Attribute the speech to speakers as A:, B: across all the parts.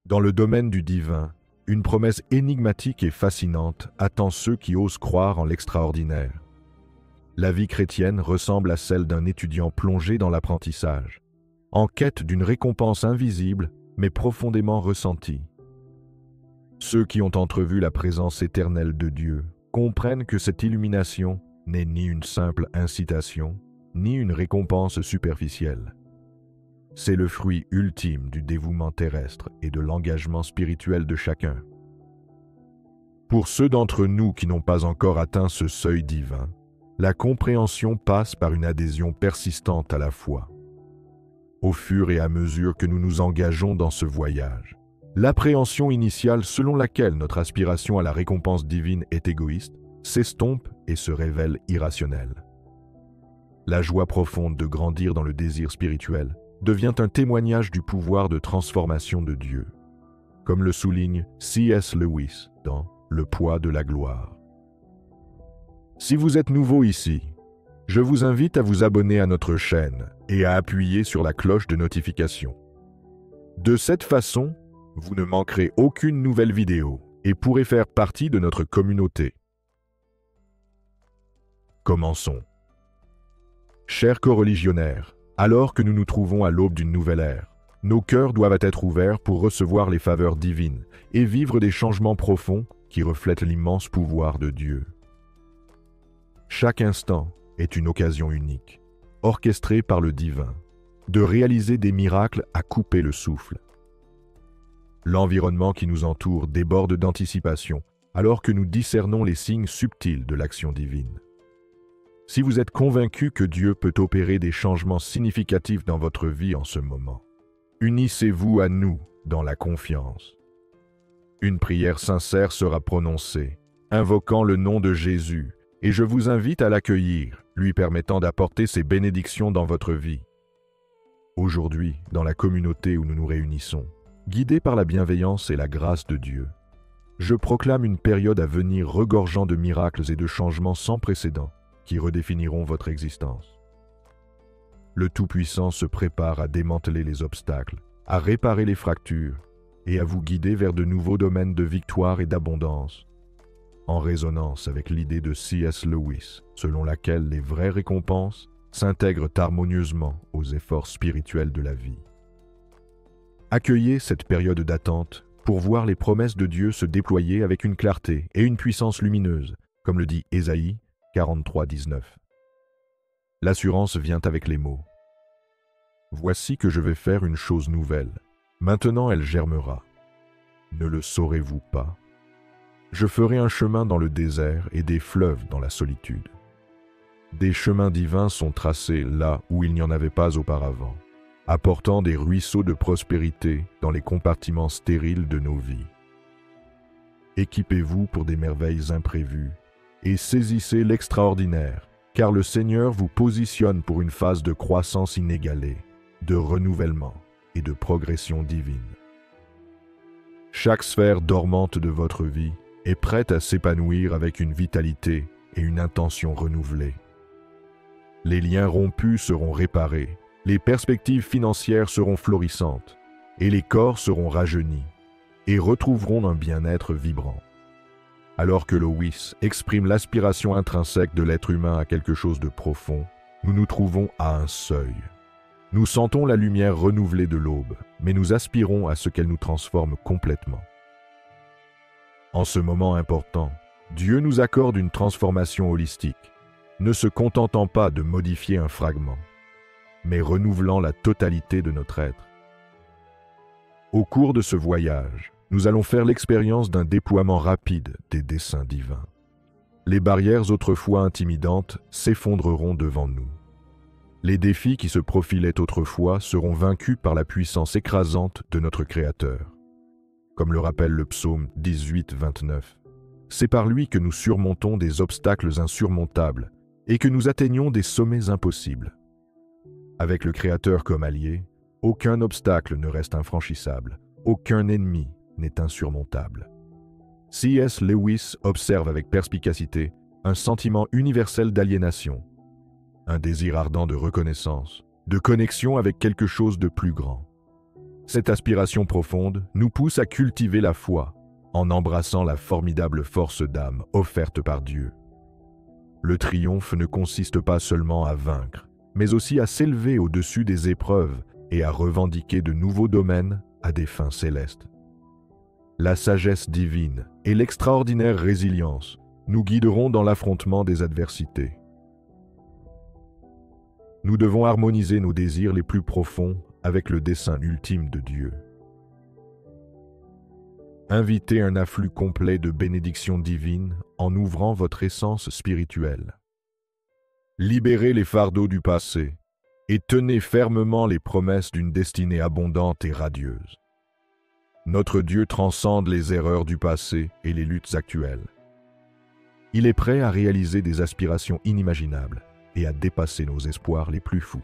A: Dans le domaine du divin, une promesse énigmatique et fascinante attend ceux qui osent croire en l'extraordinaire. La vie chrétienne ressemble à celle d'un étudiant plongé dans l'apprentissage, en quête d'une récompense invisible mais profondément ressentie. Ceux qui ont entrevu la présence éternelle de Dieu comprennent que cette illumination n'est ni une simple incitation, ni une récompense superficielle. C'est le fruit ultime du dévouement terrestre et de l'engagement spirituel de chacun. Pour ceux d'entre nous qui n'ont pas encore atteint ce seuil divin, la compréhension passe par une adhésion persistante à la foi. Au fur et à mesure que nous nous engageons dans ce voyage, l'appréhension initiale selon laquelle notre aspiration à la récompense divine est égoïste s'estompe et se révèle irrationnelle. La joie profonde de grandir dans le désir spirituel devient un témoignage du pouvoir de transformation de Dieu, comme le souligne C.S. Lewis dans Le poids de la gloire. Si vous êtes nouveau ici, je vous invite à vous abonner à notre chaîne et à appuyer sur la cloche de notification. De cette façon, vous ne manquerez aucune nouvelle vidéo et pourrez faire partie de notre communauté. Commençons. Chers coreligionnaires, alors que nous nous trouvons à l'aube d'une nouvelle ère, nos cœurs doivent être ouverts pour recevoir les faveurs divines et vivre des changements profonds qui reflètent l'immense pouvoir de Dieu. Chaque instant est une occasion unique, orchestrée par le divin, de réaliser des miracles à couper le souffle. L'environnement qui nous entoure déborde d'anticipation, alors que nous discernons les signes subtils de l'action divine. Si vous êtes convaincu que Dieu peut opérer des changements significatifs dans votre vie en ce moment, unissez-vous à nous dans la confiance. Une prière sincère sera prononcée, invoquant le nom de Jésus, et je vous invite à l'accueillir, lui permettant d'apporter ses bénédictions dans votre vie. Aujourd'hui, dans la communauté où nous nous réunissons, guidés par la bienveillance et la grâce de Dieu, je proclame une période à venir regorgeant de miracles et de changements sans précédent qui redéfiniront votre existence. Le Tout-Puissant se prépare à démanteler les obstacles, à réparer les fractures et à vous guider vers de nouveaux domaines de victoire et d'abondance, en résonance avec l'idée de C.S. Lewis, selon laquelle les vraies récompenses s'intègrent harmonieusement aux efforts spirituels de la vie. Accueillez cette période d'attente pour voir les promesses de Dieu se déployer avec une clarté et une puissance lumineuse, comme le dit Ésaïe 43, 19. L'assurance vient avec les mots. Voici que je vais faire une chose nouvelle. Maintenant elle germera. Ne le saurez-vous pas? Je ferai un chemin dans le désert et des fleuves dans la solitude. Des chemins divins sont tracés là où il n'y en avait pas auparavant, apportant des ruisseaux de prospérité dans les compartiments stériles de nos vies. Équipez-vous pour des merveilles imprévues et saisissez l'extraordinaire, car le Seigneur vous positionne pour une phase de croissance inégalée, de renouvellement et de progression divine. Chaque sphère dormante de votre vie est prête à s'épanouir avec une vitalité et une intention renouvelée. Les liens rompus seront réparés, les perspectives financières seront florissantes, et les corps seront rajeunis, et retrouveront un bien-être vibrant. Alors que Lewis exprime l'aspiration intrinsèque de l'être humain à quelque chose de profond, nous nous trouvons à un seuil. Nous sentons la lumière renouvelée de l'aube, mais nous aspirons à ce qu'elle nous transforme complètement. En ce moment important, Dieu nous accorde une transformation holistique, ne se contentant pas de modifier un fragment, mais renouvelant la totalité de notre être. Au cours de ce voyage, nous allons faire l'expérience d'un déploiement rapide des desseins divins. Les barrières autrefois intimidantes s'effondreront devant nous. Les défis qui se profilaient autrefois seront vaincus par la puissance écrasante de notre Créateur. Comme le rappelle le psaume 18, 29, c'est par lui que nous surmontons des obstacles insurmontables et que nous atteignons des sommets impossibles. Avec le Créateur comme allié, aucun obstacle ne reste infranchissable, aucun ennemi n'est insurmontable. C.S. Lewis observe avec perspicacité un sentiment universel d'aliénation, un désir ardent de reconnaissance, de connexion avec quelque chose de plus grand. Cette aspiration profonde nous pousse à cultiver la foi, en embrassant la formidable force d'âme offerte par Dieu. Le triomphe ne consiste pas seulement à vaincre, mais aussi à s'élever au-dessus des épreuves et à revendiquer de nouveaux domaines à des fins célestes. La sagesse divine et l'extraordinaire résilience nous guideront dans l'affrontement des adversités. Nous devons harmoniser nos désirs les plus profonds avec le dessein ultime de Dieu. Invitez un afflux complet de bénédictions divines en ouvrant votre essence spirituelle. Libérez les fardeaux du passé et tenez fermement les promesses d'une destinée abondante et radieuse. Notre Dieu transcende les erreurs du passé et les luttes actuelles. Il est prêt à réaliser des aspirations inimaginables et à dépasser nos espoirs les plus fous.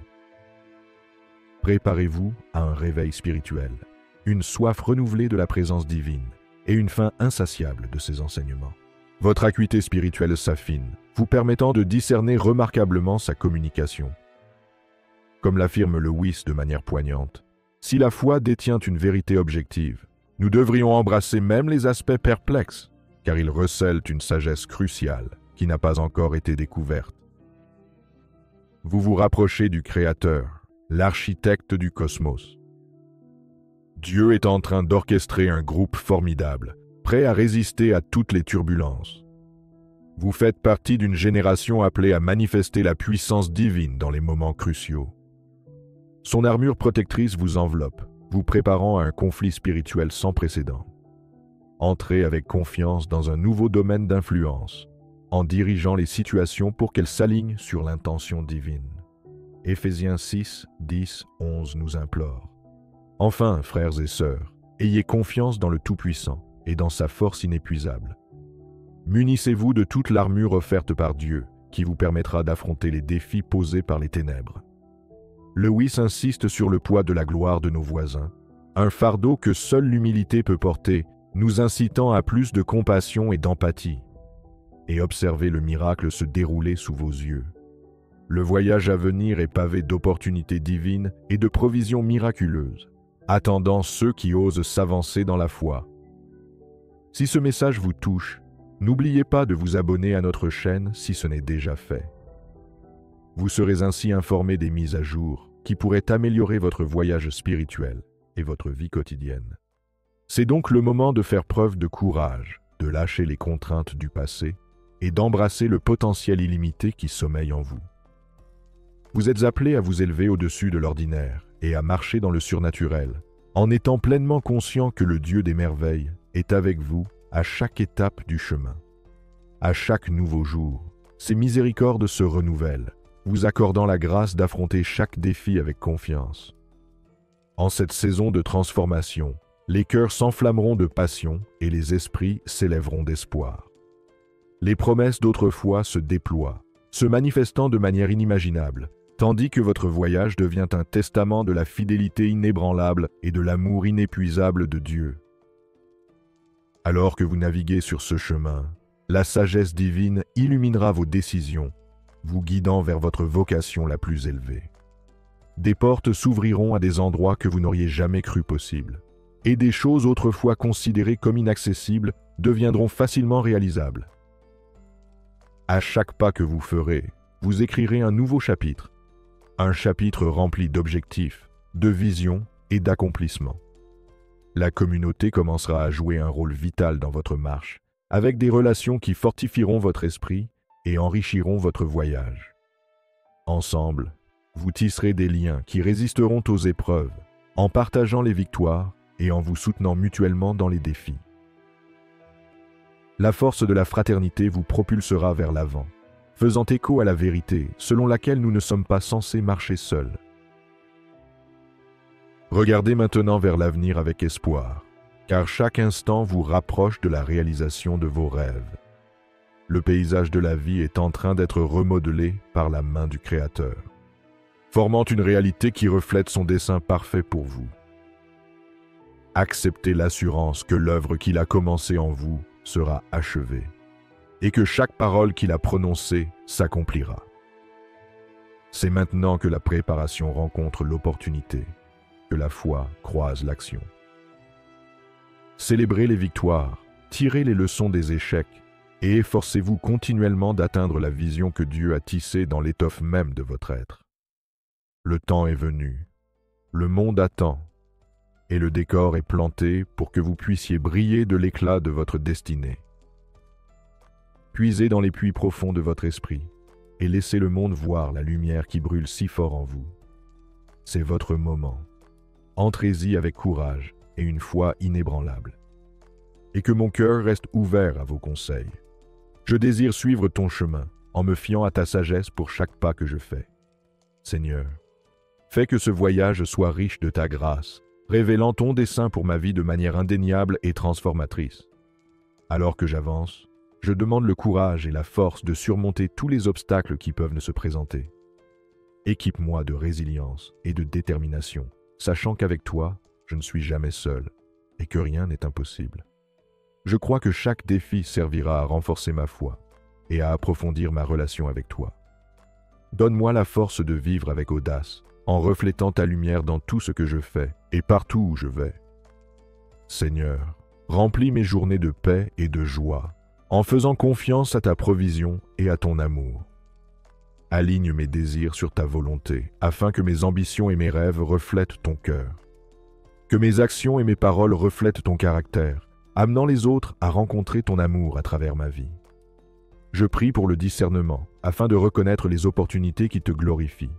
A: Préparez-vous à un réveil spirituel, une soif renouvelée de la présence divine et une faim insatiable de ses enseignements. Votre acuité spirituelle s'affine, vous permettant de discerner remarquablement sa communication. Comme l'affirme Lewis de manière poignante, si la foi détient une vérité objective, nous devrions embrasser même les aspects perplexes, car ils recèlent une sagesse cruciale qui n'a pas encore été découverte. Vous vous rapprochez du Créateur, l'architecte du cosmos. Dieu est en train d'orchestrer un groupe formidable, prêt à résister à toutes les turbulences. Vous faites partie d'une génération appelée à manifester la puissance divine dans les moments cruciaux. Son armure protectrice vous enveloppe, vous préparant à un conflit spirituel sans précédent. Entrez avec confiance dans un nouveau domaine d'influence, en dirigeant les situations pour qu'elles s'alignent sur l'intention divine. Éphésiens 6, 10, 11 nous implore. Enfin, frères et sœurs, ayez confiance dans le Tout-Puissant et dans sa force inépuisable. Munissez-vous de toute l'armure offerte par Dieu, qui vous permettra d'affronter les défis posés par les ténèbres. Lewis insiste sur le poids de la gloire de nos voisins, un fardeau que seule l'humilité peut porter, nous incitant à plus de compassion et d'empathie. Et observez le miracle se dérouler sous vos yeux. Le voyage à venir est pavé d'opportunités divines et de provisions miraculeuses, attendant ceux qui osent s'avancer dans la foi. Si ce message vous touche, n'oubliez pas de vous abonner à notre chaîne si ce n'est déjà fait. Vous serez ainsi informé des mises à jour qui pourraient améliorer votre voyage spirituel et votre vie quotidienne. C'est donc le moment de faire preuve de courage, de lâcher les contraintes du passé et d'embrasser le potentiel illimité qui sommeille en vous. Vous êtes appelé à vous élever au-dessus de l'ordinaire et à marcher dans le surnaturel, en étant pleinement conscient que le Dieu des merveilles est avec vous à chaque étape du chemin. À chaque nouveau jour, ses miséricordes se renouvellent, vous accordant la grâce d'affronter chaque défi avec confiance. En cette saison de transformation, les cœurs s'enflammeront de passion et les esprits s'élèveront d'espoir. Les promesses d'autrefois se déploient, se manifestant de manière inimaginable, tandis que votre voyage devient un testament de la fidélité inébranlable et de l'amour inépuisable de Dieu. Alors que vous naviguez sur ce chemin, la sagesse divine illuminera vos décisions, vous guidant vers votre vocation la plus élevée. Des portes s'ouvriront à des endroits que vous n'auriez jamais cru possibles, et des choses autrefois considérées comme inaccessibles deviendront facilement réalisables. À chaque pas que vous ferez, vous écrirez un nouveau chapitre, un chapitre rempli d'objectifs, de visions et d'accomplissements. La communauté commencera à jouer un rôle vital dans votre marche, avec des relations qui fortifieront votre esprit et enrichiront votre voyage. Ensemble, vous tisserez des liens qui résisteront aux épreuves, en partageant les victoires et en vous soutenant mutuellement dans les défis. La force de la fraternité vous propulsera vers l'avant, faisant écho à la vérité selon laquelle nous ne sommes pas censés marcher seuls. Regardez maintenant vers l'avenir avec espoir, car chaque instant vous rapproche de la réalisation de vos rêves. Le paysage de la vie est en train d'être remodelé par la main du Créateur, formant une réalité qui reflète son dessein parfait pour vous. Acceptez l'assurance que l'œuvre qu'il a commencée en vous sera achevée, et que chaque parole qu'il a prononcée s'accomplira. C'est maintenant que la préparation rencontre l'opportunité. que la foi croise l'action. Célébrez les victoires, tirez les leçons des échecs et efforcez-vous continuellement d'atteindre la vision que Dieu a tissée dans l'étoffe même de votre être. Le temps est venu, le monde attend, et le décor est planté pour que vous puissiez briller de l'éclat de votre destinée. Puisez dans les puits profonds de votre esprit et laissez le monde voir la lumière qui brûle si fort en vous. C'est votre moment. Entrez-y avec courage et une foi inébranlable. Et que mon cœur reste ouvert à vos conseils. Je désire suivre ton chemin en me fiant à ta sagesse pour chaque pas que je fais. Seigneur, fais que ce voyage soit riche de ta grâce, révélant ton dessein pour ma vie de manière indéniable et transformatrice. Alors que j'avance, je demande le courage et la force de surmonter tous les obstacles qui peuvent se présenter. Équipe-moi de résilience et de détermination, sachant qu'avec toi, je ne suis jamais seul et que rien n'est impossible. Je crois que chaque défi servira à renforcer ma foi et à approfondir ma relation avec toi. Donne-moi la force de vivre avec audace, en reflétant ta lumière dans tout ce que je fais et partout où je vais. Seigneur, remplis mes journées de paix et de joie, en faisant confiance à ta provision et à ton amour. Aligne mes désirs sur ta volonté, afin que mes ambitions et mes rêves reflètent ton cœur. Que mes actions et mes paroles reflètent ton caractère, amenant les autres à rencontrer ton amour à travers ma vie. Je prie pour le discernement, afin de reconnaître les opportunités qui te glorifient,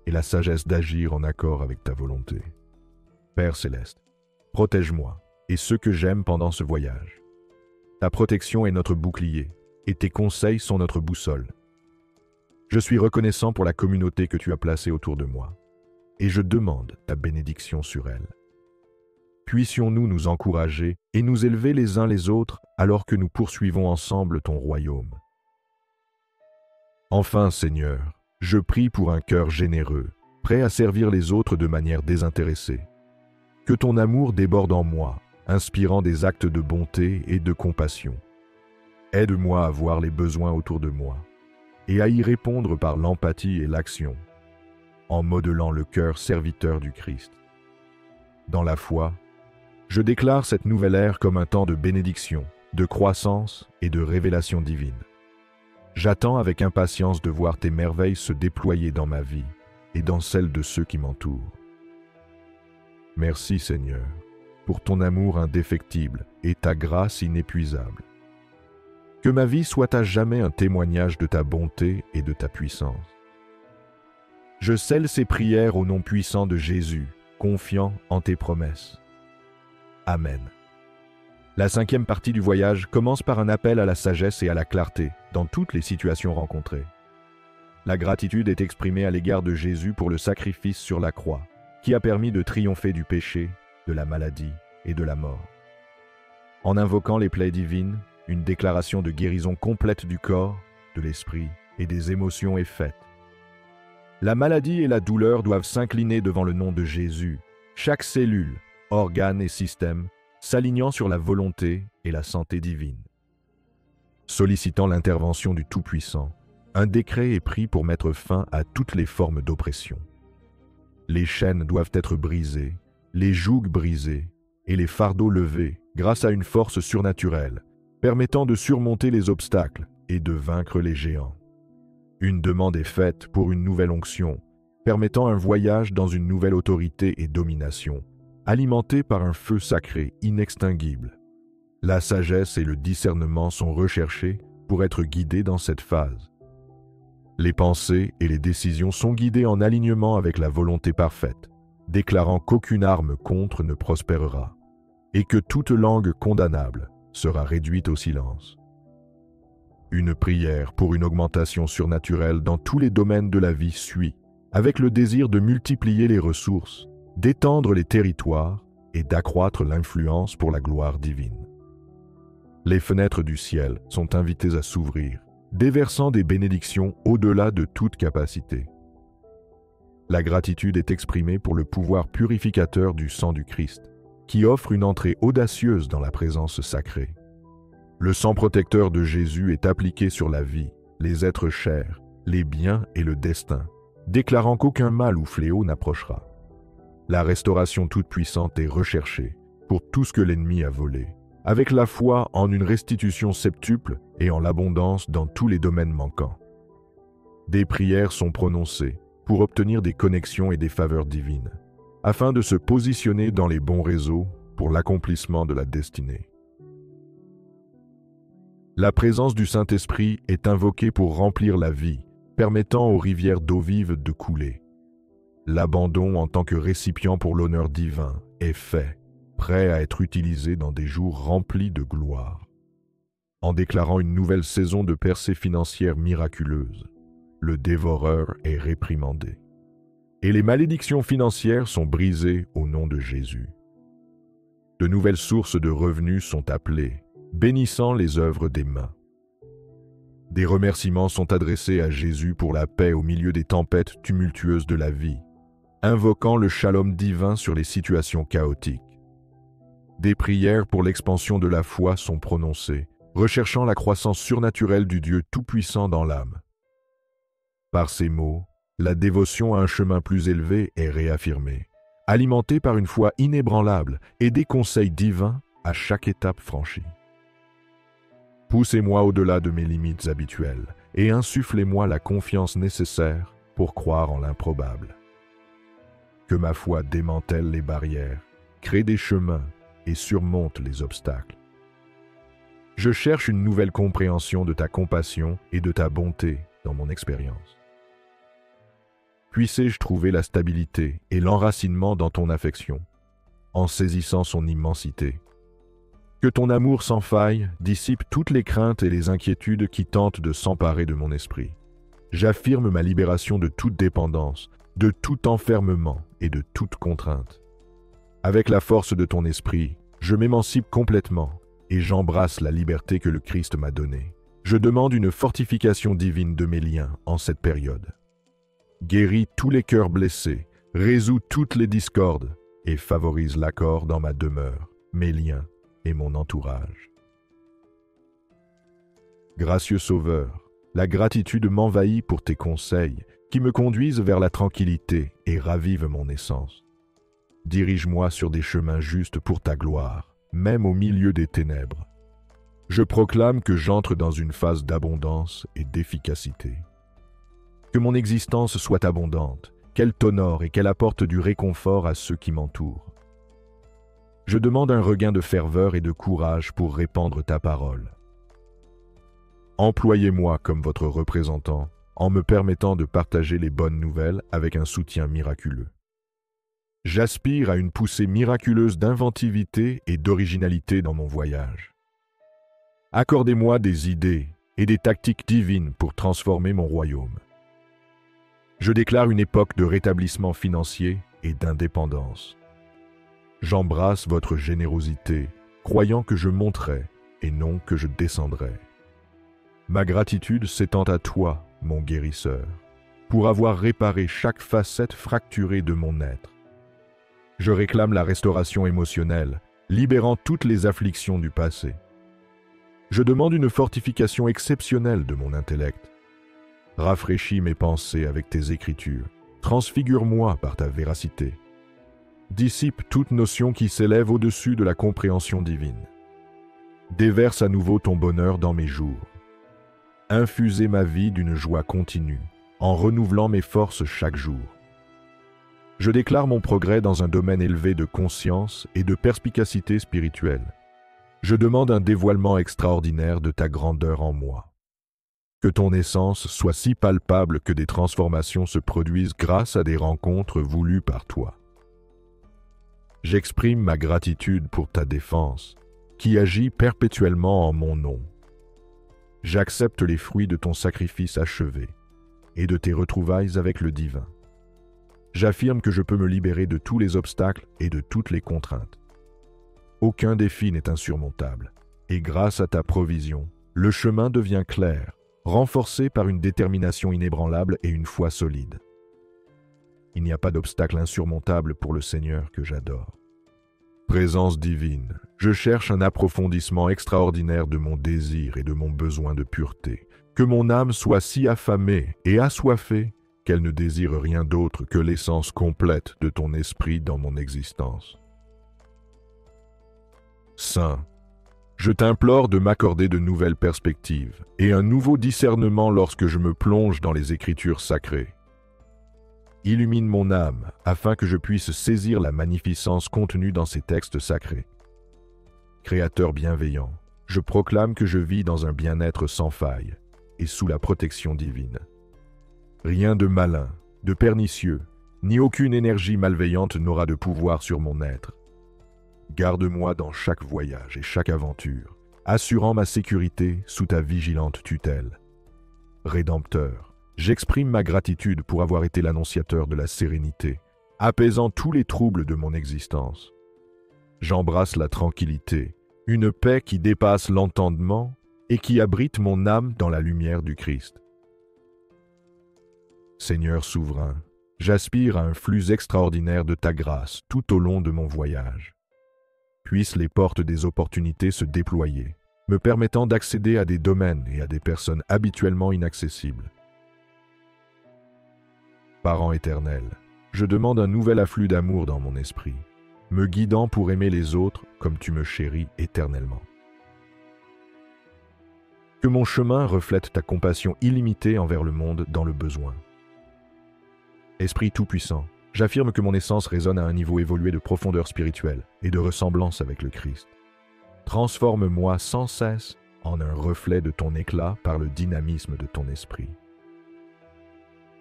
A: et la sagesse d'agir en accord avec ta volonté. Père céleste, protège-moi et ceux que j'aime pendant ce voyage. Ta protection est notre bouclier, et tes conseils sont notre boussole. Je suis reconnaissant pour la communauté que tu as placée autour de moi, et je demande ta bénédiction sur elle. Puissions-nous nous encourager et nous élever les uns les autres alors que nous poursuivons ensemble ton royaume. Enfin, Seigneur, je prie pour un cœur généreux, prêt à servir les autres de manière désintéressée. Que ton amour déborde en moi, inspirant des actes de bonté et de compassion. Aide-moi à voir les besoins autour de moi et à y répondre par l'empathie et l'action, en modelant le cœur serviteur du Christ. Dans la foi, je déclare cette nouvelle ère comme un temps de bénédiction, de croissance et de révélation divine. J'attends avec impatience de voir tes merveilles se déployer dans ma vie et dans celle de ceux qui m'entourent. Merci Seigneur, pour ton amour indéfectible et ta grâce inépuisable. Que ma vie soit à jamais un témoignage de ta bonté et de ta puissance. Je scelle ces prières au nom puissant de Jésus, confiant en tes promesses. Amen. La 5e partie du voyage commence par un appel à la sagesse et à la clarté dans toutes les situations rencontrées. La gratitude est exprimée à l'égard de Jésus pour le sacrifice sur la croix, qui a permis de triompher du péché, de la maladie et de la mort. En invoquant les plaies divines, une déclaration de guérison complète du corps, de l'esprit et des émotions est faite. La maladie et la douleur doivent s'incliner devant le nom de Jésus, chaque cellule, organe et système, s'alignant sur la volonté et la santé divine. Sollicitant l'intervention du Tout-Puissant, un décret est pris pour mettre fin à toutes les formes d'oppression. Les chaînes doivent être brisées, les jougs brisés et les fardeaux levés grâce à une force surnaturelle, permettant de surmonter les obstacles et de vaincre les géants. Une demande est faite pour une nouvelle onction, permettant un voyage dans une nouvelle autorité et domination, alimentée par un feu sacré inextinguible. La sagesse et le discernement sont recherchés pour être guidés dans cette phase. Les pensées et les décisions sont guidées en alignement avec la volonté parfaite, déclarant qu'aucune arme contre ne prospérera, et que toute langue condamnable sera réduite au silence. Une prière pour une augmentation surnaturelle dans tous les domaines de la vie suit, avec le désir de multiplier les ressources, d'étendre les territoires et d'accroître l'influence pour la gloire divine. Les fenêtres du ciel sont invitées à s'ouvrir, déversant des bénédictions au-delà de toute capacité. La gratitude est exprimée pour le pouvoir purificateur du sang du Christ, qui offre une entrée audacieuse dans la présence sacrée. Le sang protecteur de Jésus est appliqué sur la vie, les êtres chers, les biens et le destin, déclarant qu'aucun mal ou fléau n'approchera. La restauration toute-puissante est recherchée pour tout ce que l'ennemi a volé, avec la foi en une restitution septuple et en l'abondance dans tous les domaines manquants. Des prières sont prononcées pour obtenir des connexions et des faveurs divines, afin de se positionner dans les bons réseaux pour l'accomplissement de la destinée. La présence du Saint-Esprit est invoquée pour remplir la vie, permettant aux rivières d'eau vive de couler. L'abandon en tant que récipient pour l'honneur divin est fait, prêt à être utilisé dans des jours remplis de gloire. En déclarant une nouvelle saison de percées financières miraculeuses, le dévoreur est réprimandé. Et les malédictions financières sont brisées au nom de Jésus. De nouvelles sources de revenus sont appelées, bénissant les œuvres des mains. Des remerciements sont adressés à Jésus pour la paix au milieu des tempêtes tumultueuses de la vie, invoquant le shalom divin sur les situations chaotiques. Des prières pour l'expansion de la foi sont prononcées, recherchant la croissance surnaturelle du Dieu Tout-Puissant dans l'âme. Par ces mots, la dévotion à un chemin plus élevé est réaffirmée, alimentée par une foi inébranlable et des conseils divins à chaque étape franchie. Poussez-moi au-delà de mes limites habituelles et insufflez-moi la confiance nécessaire pour croire en l'improbable. Que ma foi démantèle les barrières, crée des chemins et surmonte les obstacles. Je cherche une nouvelle compréhension de ta compassion et de ta bonté dans mon expérience. Puissé-je trouver la stabilité et l'enracinement dans ton affection, en saisissant son immensité. Que ton amour sans faille dissipe toutes les craintes et les inquiétudes qui tentent de s'emparer de mon esprit. J'affirme ma libération de toute dépendance, de tout enfermement et de toute contrainte. Avec la force de ton esprit, je m'émancipe complètement et j'embrasse la liberté que le Christ m'a donnée. Je demande une fortification divine de mes liens en cette période. Guéris tous les cœurs blessés, résous toutes les discordes et favorise l'accord dans ma demeure, mes liens et mon entourage. Gracieux Sauveur, la gratitude m'envahit pour tes conseils qui me conduisent vers la tranquillité et ravivent mon essence. Dirige-moi sur des chemins justes pour ta gloire, même au milieu des ténèbres. Je proclame que j'entre dans une phase d'abondance et d'efficacité. Que mon existence soit abondante, qu'elle t'honore et qu'elle apporte du réconfort à ceux qui m'entourent. Je demande un regain de ferveur et de courage pour répandre ta parole. Employez-moi comme votre représentant en me permettant de partager les bonnes nouvelles avec un soutien miraculeux. J'aspire à une poussée miraculeuse d'inventivité et d'originalité dans mon voyage. Accordez-moi des idées et des tactiques divines pour transformer mon royaume. Je déclare une époque de rétablissement financier et d'indépendance. J'embrasse votre générosité, croyant que je monterai et non que je descendrai. Ma gratitude s'étend à toi, mon guérisseur, pour avoir réparé chaque facette fracturée de mon être. Je réclame la restauration émotionnelle, libérant toutes les afflictions du passé. Je demande une fortification exceptionnelle de mon intellect. Rafraîchis mes pensées avec tes écritures, transfigure-moi par ta véracité. Dissipe toute notion qui s'élève au-dessus de la compréhension divine. Déverse à nouveau ton bonheur dans mes jours. Infusez ma vie d'une joie continue, en renouvelant mes forces chaque jour. Je déclare mon progrès dans un domaine élevé de conscience et de perspicacité spirituelle. Je demande un dévoilement extraordinaire de ta grandeur en moi. Que ton essence soit si palpable que des transformations se produisent grâce à des rencontres voulues par toi. J'exprime ma gratitude pour ta défense, qui agit perpétuellement en mon nom. J'accepte les fruits de ton sacrifice achevé et de tes retrouvailles avec le divin. J'affirme que je peux me libérer de tous les obstacles et de toutes les contraintes. Aucun défi n'est insurmontable, et grâce à ta provision, le chemin devient clair, renforcé par une détermination inébranlable et une foi solide. Il n'y a pas d'obstacle insurmontable pour le Seigneur que j'adore. Présence divine, je cherche un approfondissement extraordinaire de mon désir et de mon besoin de pureté, que mon âme soit si affamée et assoiffée qu'elle ne désire rien d'autre que l'essence complète de ton esprit dans mon existence. Saint, je t'implore de m'accorder de nouvelles perspectives et un nouveau discernement lorsque je me plonge dans les Écritures sacrées. Illumine mon âme afin que je puisse saisir la magnificence contenue dans ces textes sacrés. Créateur bienveillant, je proclame que je vis dans un bien-être sans faille et sous la protection divine. Rien de malin, de pernicieux, ni aucune énergie malveillante n'aura de pouvoir sur mon être. Garde-moi dans chaque voyage et chaque aventure, assurant ma sécurité sous ta vigilante tutelle. Rédempteur, j'exprime ma gratitude pour avoir été l'annonciateur de la sérénité, apaisant tous les troubles de mon existence. J'embrasse la tranquillité, une paix qui dépasse l'entendement et qui abrite mon âme dans la lumière du Christ. Seigneur souverain, j'aspire à un flux extraordinaire de ta grâce tout au long de mon voyage. Puissent les portes des opportunités se déployer, me permettant d'accéder à des domaines et à des personnes habituellement inaccessibles. Parent éternel, je demande un nouvel afflux d'amour dans mon esprit, me guidant pour aimer les autres comme tu me chéris éternellement. Que mon chemin reflète ta compassion illimitée envers le monde dans le besoin. Esprit tout-puissant, j'affirme que mon essence résonne à un niveau évolué de profondeur spirituelle et de ressemblance avec le Christ. Transforme-moi sans cesse en un reflet de ton éclat par le dynamisme de ton esprit.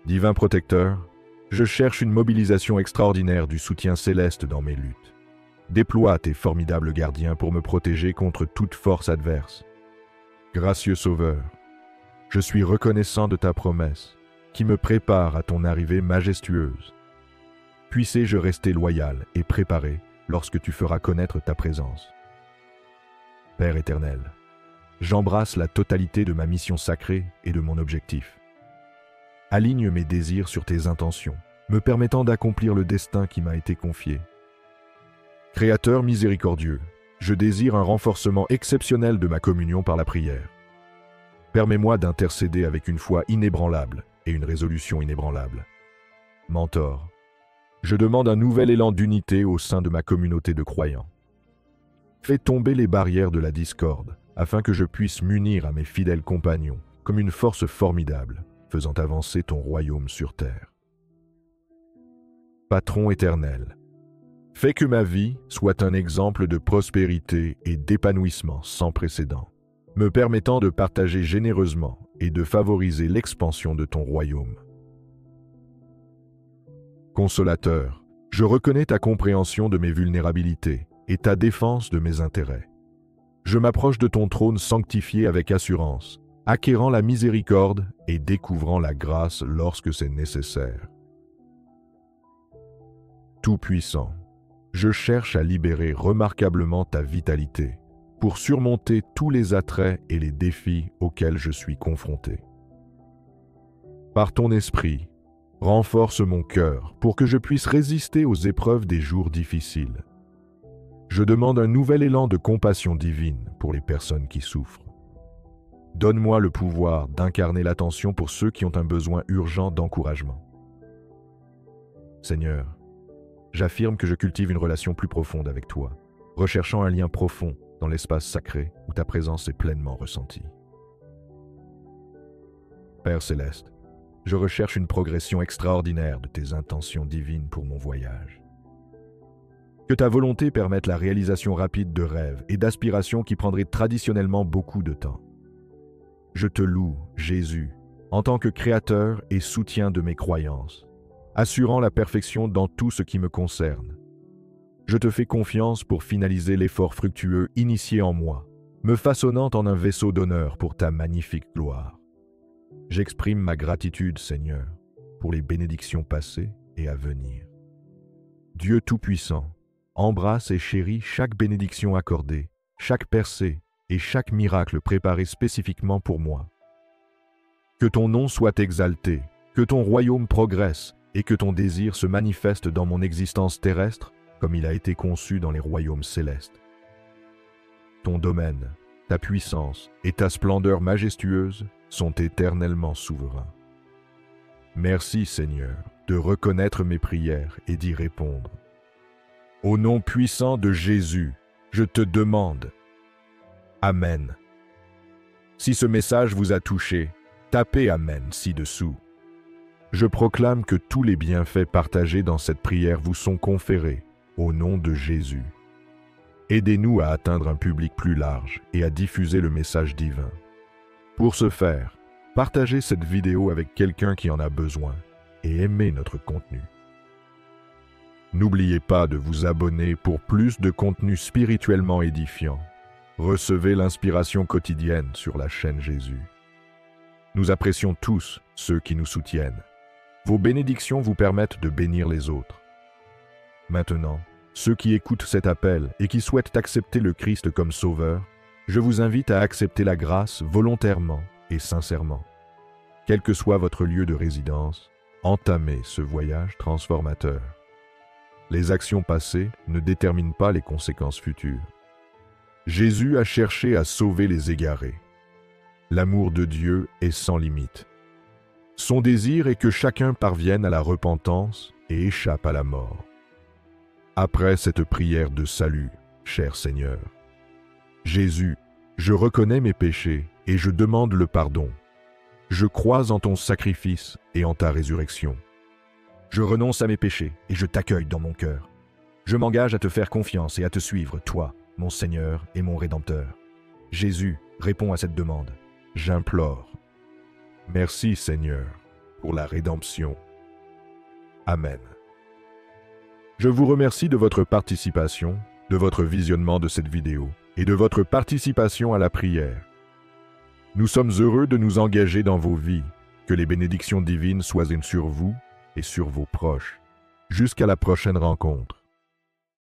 A: Divin protecteur, je cherche une mobilisation extraordinaire du soutien céleste dans mes luttes. Déploie tes formidables gardiens pour me protéger contre toute force adverse. Gracieux Sauveur, je suis reconnaissant de ta promesse, qui me prépare à ton arrivée majestueuse. Puissé-je rester loyal et préparé lorsque tu feras connaître ta présence. Père éternel, j'embrasse la totalité de ma mission sacrée et de mon objectif. Aligne mes désirs sur tes intentions, me permettant d'accomplir le destin qui m'a été confié. Créateur miséricordieux, je désire un renforcement exceptionnel de ma communion par la prière. Permets-moi d'intercéder avec une foi inébranlable et une résolution inébranlable. Mentor, je demande un nouvel élan d'unité au sein de ma communauté de croyants. Fais tomber les barrières de la discorde, afin que je puisse m'unir à mes fidèles compagnons comme une force formidable, faisant avancer ton royaume sur terre. Patron éternel, fais que ma vie soit un exemple de prospérité et d'épanouissement sans précédent, me permettant de partager généreusement et de favoriser l'expansion de ton royaume. Consolateur, je reconnais ta compréhension de mes vulnérabilités et ta défense de mes intérêts. Je m'approche de ton trône sanctifié avec assurance, acquérant la miséricorde et découvrant la grâce lorsque c'est nécessaire. Tout-puissant, je cherche à libérer remarquablement ta vitalité pour surmonter tous les attraits et les défis auxquels je suis confronté. Par ton esprit, renforce mon cœur pour que je puisse résister aux épreuves des jours difficiles. Je demande un nouvel élan de compassion divine pour les personnes qui souffrent. Donne-moi le pouvoir d'incarner l'attention pour ceux qui ont un besoin urgent d'encouragement. Seigneur, j'affirme que je cultive une relation plus profonde avec toi, recherchant un lien profond dans l'espace sacré où ta présence est pleinement ressentie. Père céleste, je recherche une progression extraordinaire de tes intentions divines pour mon voyage. Que ta volonté permette la réalisation rapide de rêves et d'aspirations qui prendraient traditionnellement beaucoup de temps. Je te loue, Jésus, en tant que créateur et soutien de mes croyances, assurant la perfection dans tout ce qui me concerne. Je te fais confiance pour finaliser l'effort fructueux initié en moi, me façonnant en un vaisseau d'honneur pour ta magnifique gloire. J'exprime ma gratitude, Seigneur, pour les bénédictions passées et à venir. Dieu Tout-Puissant, embrasse et chérit chaque bénédiction accordée, chaque percée et chaque miracle préparé spécifiquement pour moi. Que ton nom soit exalté, que ton royaume progresse et que ton désir se manifeste dans mon existence terrestre comme il a été conçu dans les royaumes célestes. Ton domaine, ta puissance et ta splendeur majestueuse sont éternellement souverains. Merci Seigneur de reconnaître mes prières et d'y répondre. Au nom puissant de Jésus, je te demande. Amen. Si ce message vous a touché, tapez Amen ci-dessous. Je proclame que tous les bienfaits partagés dans cette prière vous sont conférés au nom de Jésus. Aidez-nous à atteindre un public plus large et à diffuser le message divin. Pour ce faire, partagez cette vidéo avec quelqu'un qui en a besoin et aimez notre contenu. N'oubliez pas de vous abonner pour plus de contenu spirituellement édifiant. Recevez l'inspiration quotidienne sur la chaîne Jésus. Nous apprécions tous ceux qui nous soutiennent. Vos bénédictions vous permettent de bénir les autres. Maintenant, ceux qui écoutent cet appel et qui souhaitent accepter le Christ comme Sauveur, je vous invite à accepter la grâce volontairement et sincèrement. Quel que soit votre lieu de résidence, entamez ce voyage transformateur. Les actions passées ne déterminent pas les conséquences futures. Jésus a cherché à sauver les égarés. L'amour de Dieu est sans limite. Son désir est que chacun parvienne à la repentance et échappe à la mort. Après cette prière de salut, cher Seigneur, Jésus, je reconnais mes péchés et je demande le pardon. Je crois en ton sacrifice et en ta résurrection. Je renonce à mes péchés et je t'accueille dans mon cœur. Je m'engage à te faire confiance et à te suivre, toi, mon Seigneur et mon Rédempteur. Jésus, réponds à cette demande. J'implore. Merci Seigneur pour la rédemption. Amen. Je vous remercie de votre participation, de votre visionnement de cette vidéo et de votre participation à la prière. Nous sommes heureux de nous engager dans vos vies. Que les bénédictions divines soient sur vous et sur vos proches. Jusqu'à la prochaine rencontre.